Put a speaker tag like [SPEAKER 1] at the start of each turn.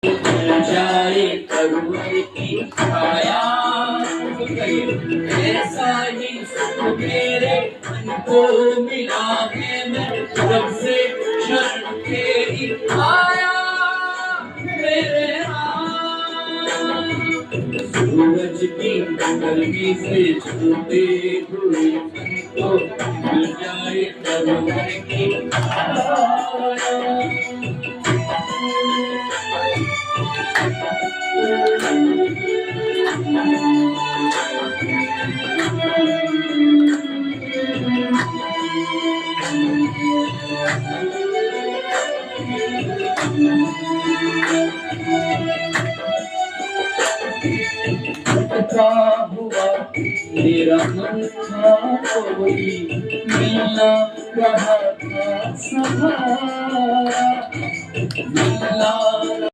[SPEAKER 1] जाए करुण की छाया, ऐसा ही सुख मेरे मन को मिला है। मैं जब से शरण तेरी आया मेरे सूरज की गर्मी से छूटे हुए तो मिल जाए करुण की छाया। भटका हुआ मेरा मन था, कोई मिलना रहा था सहारा, मिलना